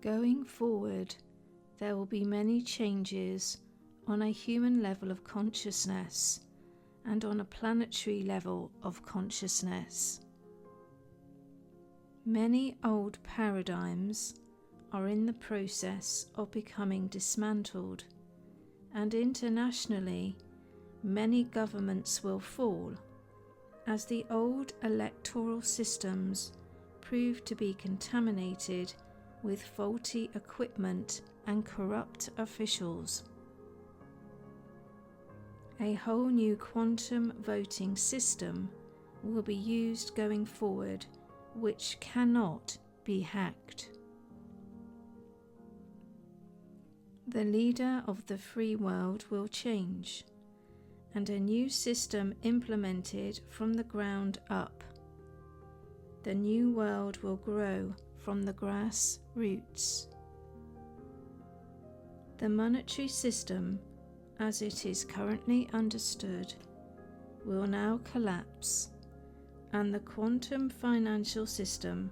Going forward, there will be many changes on a human level of consciousness and on a planetary level of consciousness. Many old paradigms are in the process of becoming dismantled, and internationally, many governments will fall as the old electoral systems prove to be contaminated with faulty equipment and corrupt officials. A whole new quantum voting system will be used going forward, which cannot be hacked. The leader of the free world will change, and a new system implemented from the ground up. The new world will grow from the grass roots. The monetary system, as it is currently understood, will now collapse, and the quantum financial system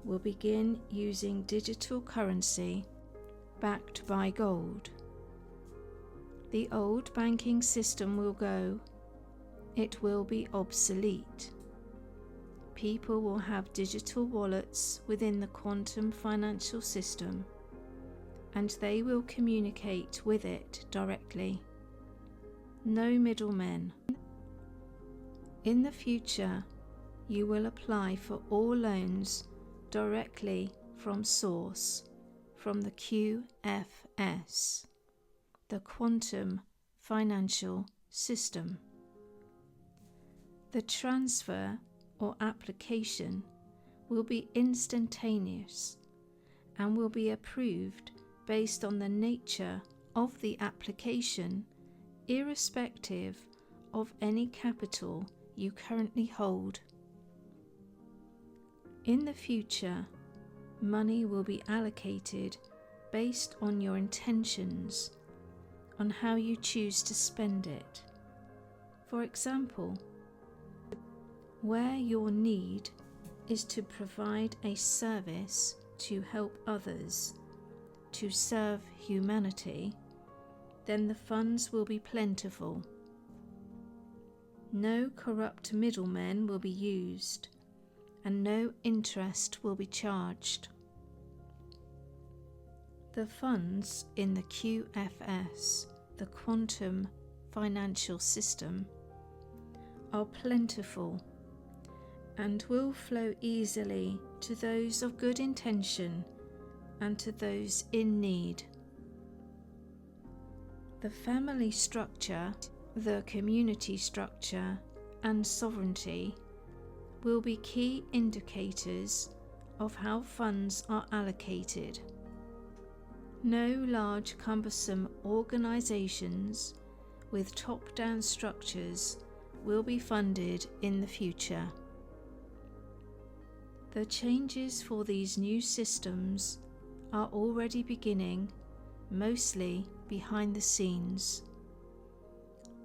will begin using digital currency backed by gold. The old banking system will go. It will be obsolete. People will have digital wallets within the quantum financial system, and they will communicate with it directly. No middlemen. In the future, you will apply for all loans directly from source, from the QFS, the quantum financial system. The transfer or application will be instantaneous and will be approved based on the nature of the application, irrespective of any capital you currently hold. In the future, money will be allocated based on your intentions, on how you choose to spend it. For example, where your need is to provide a service to help others, to serve humanity, then the funds will be plentiful. No corrupt middlemen will be used, and no interest will be charged. The funds in the QFS, the quantum financial system, are plentiful and will flow easily to those of good intention and to those in need. The family structure, the community structure, and sovereignty will be key indicators of how funds are allocated. No large cumbersome organizations with top-down structures will be funded in the future. The changes for these new systems are already beginning, mostly behind the scenes.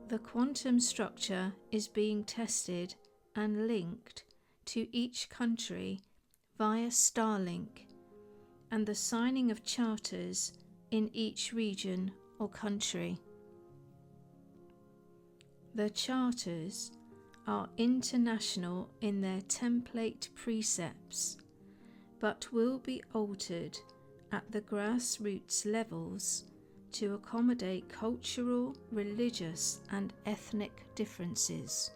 The quantum structure is being tested and linked to each country via Starlink, and the signing of charters in each region or country. The charters are international in their template precepts, but will be altered at the grassroots levels to accommodate cultural, religious, and ethnic differences.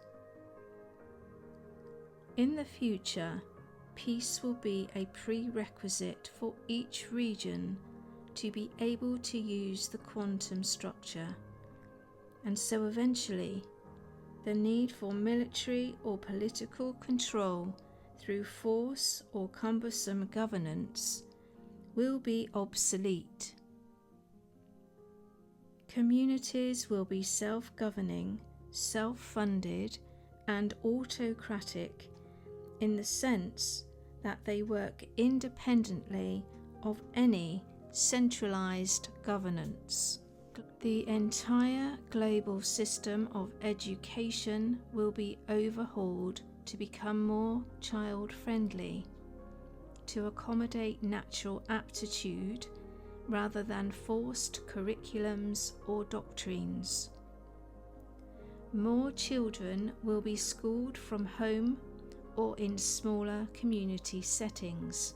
In the future, peace will be a prerequisite for each region to be able to use the quantum structure, and so eventually the need for military or political control through force or cumbersome governance will be obsolete. Communities will be self-governing, self-funded, and autocratic in the sense that they work independently of any centralized governance. The entire global system of education will be overhauled to become more child-friendly, to accommodate natural aptitude rather than forced curriculums or doctrines. More children will be schooled from home or in smaller community settings.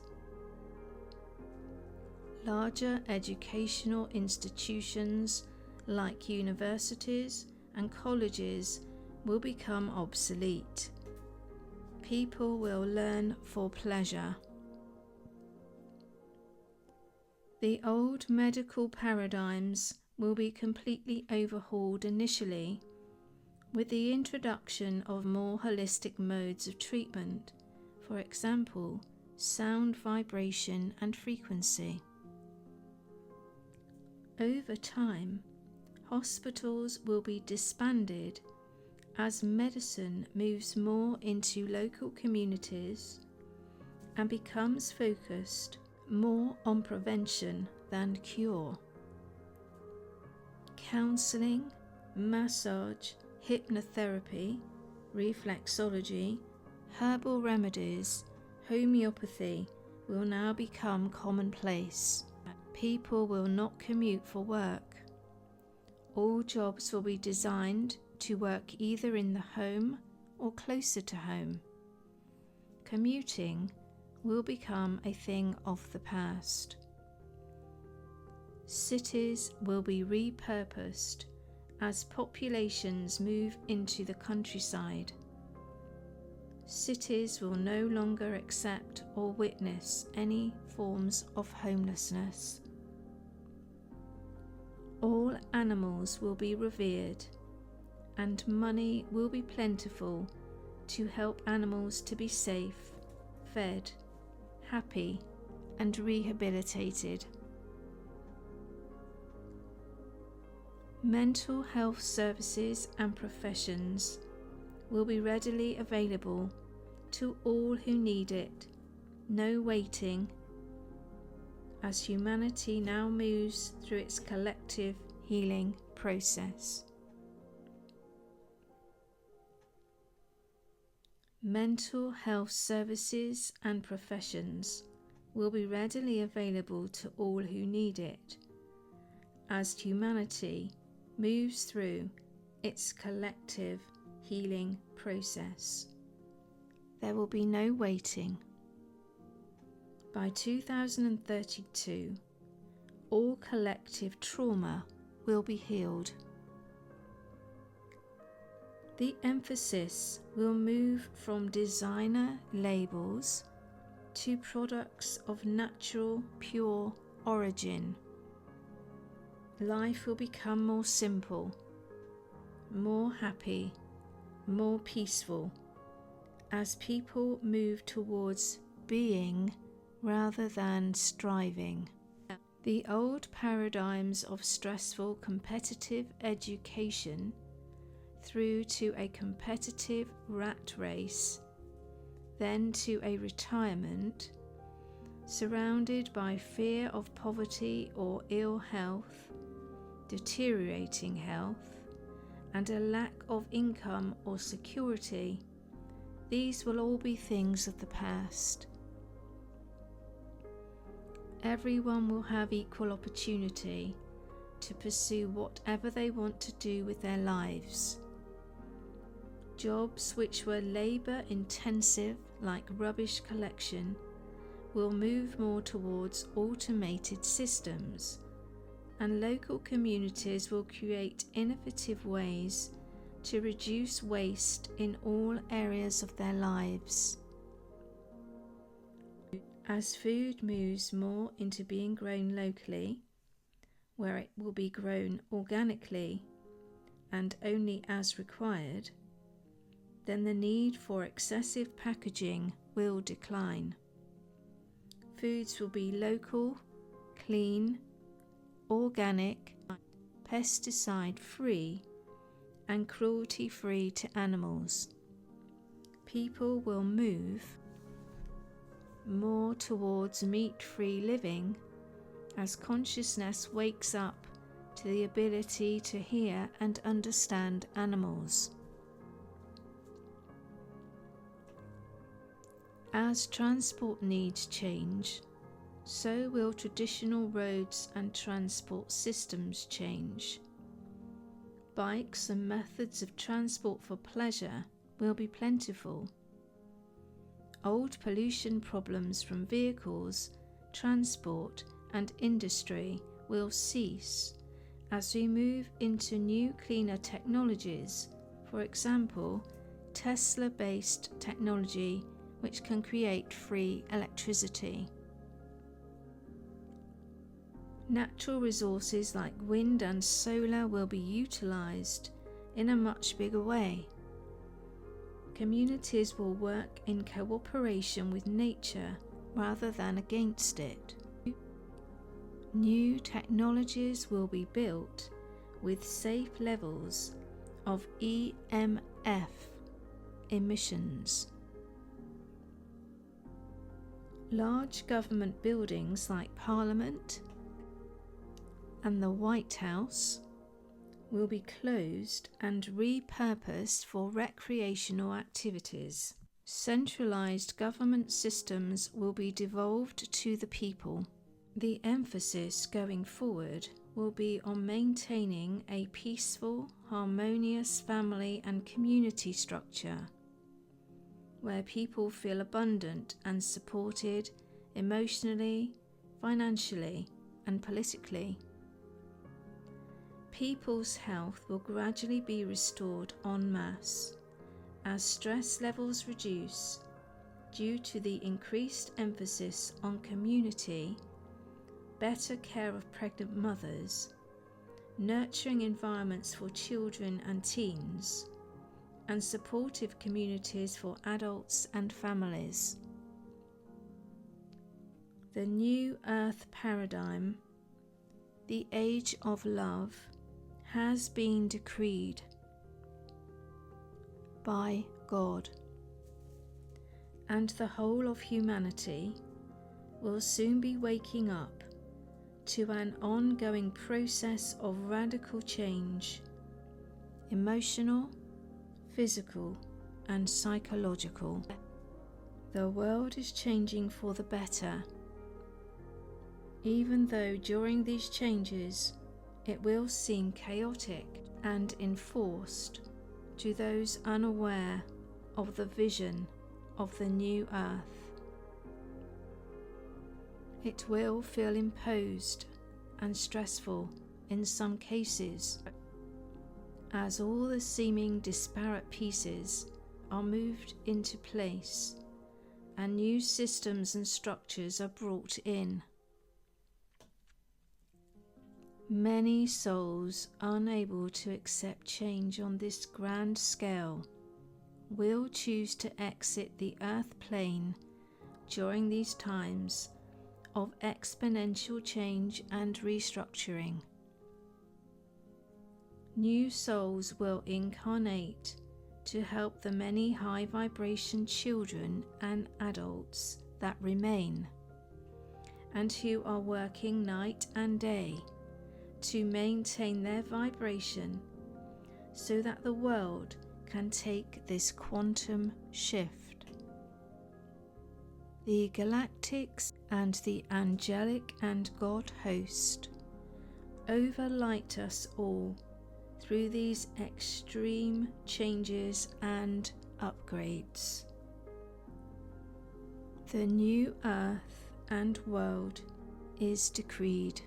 Larger educational institutions like universities and colleges will become obsolete. People will learn for pleasure. The old medical paradigms will be completely overhauled initially, with the introduction of more holistic modes of treatment, for example, sound, vibration, and frequency. Over time, hospitals will be disbanded as medicine moves more into local communities and becomes focused more on prevention than cure. Counseling, massage, hypnotherapy, reflexology, herbal remedies, homeopathy will now become commonplace. People will not commute for work. All jobs will be designed to work either in the home or closer to home. Commuting will become a thing of the past. Cities will be repurposed as populations move into the countryside. Cities will no longer accept or witness any forms of homelessness. All animals will be revered, and money will be plentiful to help animals to be safe, fed, happy, and rehabilitated. Mental health services and professions will be readily available to all who need it, no waiting, as humanity now moves through its collective healing process. Mental health services and professions will be readily available to all who need it, as humanity moves through its collective healing process. There will be no waiting. By 2032, all collective trauma will be healed. The emphasis will move from designer labels to products of natural, pure origin. Life will become more simple, more happy, more peaceful, as people move towards being rather than striving. The old paradigms of stressful competitive education through to a competitive rat race, then to a retirement, surrounded by fear of poverty or ill health, deteriorating health, and a lack of income or security, these will all be things of the past. Everyone will have equal opportunity to pursue whatever they want to do with their lives. Jobs which were labour-intensive, like rubbish collection, will move more towards automated systems, and local communities will create innovative ways to reduce waste in all areas of their lives. As food moves more into being grown locally, where it will be grown organically and only as required, then the need for excessive packaging will decline. Foods will be local, clean, organic, pesticide-free, and cruelty-free to animals. People will move more towards meat-free living as consciousness wakes up to the ability to hear and understand animals. As transport needs change, so will traditional roads and transport systems change. Bikes and methods of transport for pleasure will be plentiful. Old pollution problems from vehicles, transport, and industry will cease as we move into new cleaner technologies, for example, Tesla-based technology which can create free electricity. Natural resources like wind and solar will be utilized in a much bigger way. Communities will work in cooperation with nature rather than against it. New technologies will be built with safe levels of EMF emissions. Large government buildings like Parliament and the White House will be closed and repurposed for recreational activities. Centralized government systems will be devolved to the people. The emphasis going forward will be on maintaining a peaceful, harmonious family and community structure, where people feel abundant and supported emotionally, financially, and politically. People's health will gradually be restored en masse as stress levels reduce due to the increased emphasis on community, better care of pregnant mothers, nurturing environments for children and teens, and supportive communities for adults and families. The New Earth paradigm, the Age of Love, has been decreed by God, and the whole of humanity will soon be waking up to an ongoing process of radical change, emotional, physical, and psychological. The world is changing for the better, even though during these changes it will seem chaotic and enforced to those unaware of the vision of the new earth. It will feel imposed and stressful in some cases, as all the seeming disparate pieces are moved into place and new systems and structures are brought in. Many souls unable to accept change on this grand scale will choose to exit the earth plane during these times of exponential change and restructuring. New souls will incarnate to help the many high vibration children and adults that remain, and who are working night and day to maintain their vibration so that the world can take this quantum shift. The galactics and the angelic and God host overlight us all through these extreme changes and upgrades. The new earth and world is decreed.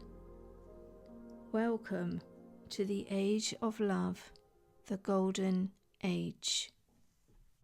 Welcome to the Age of Love, the Golden Age.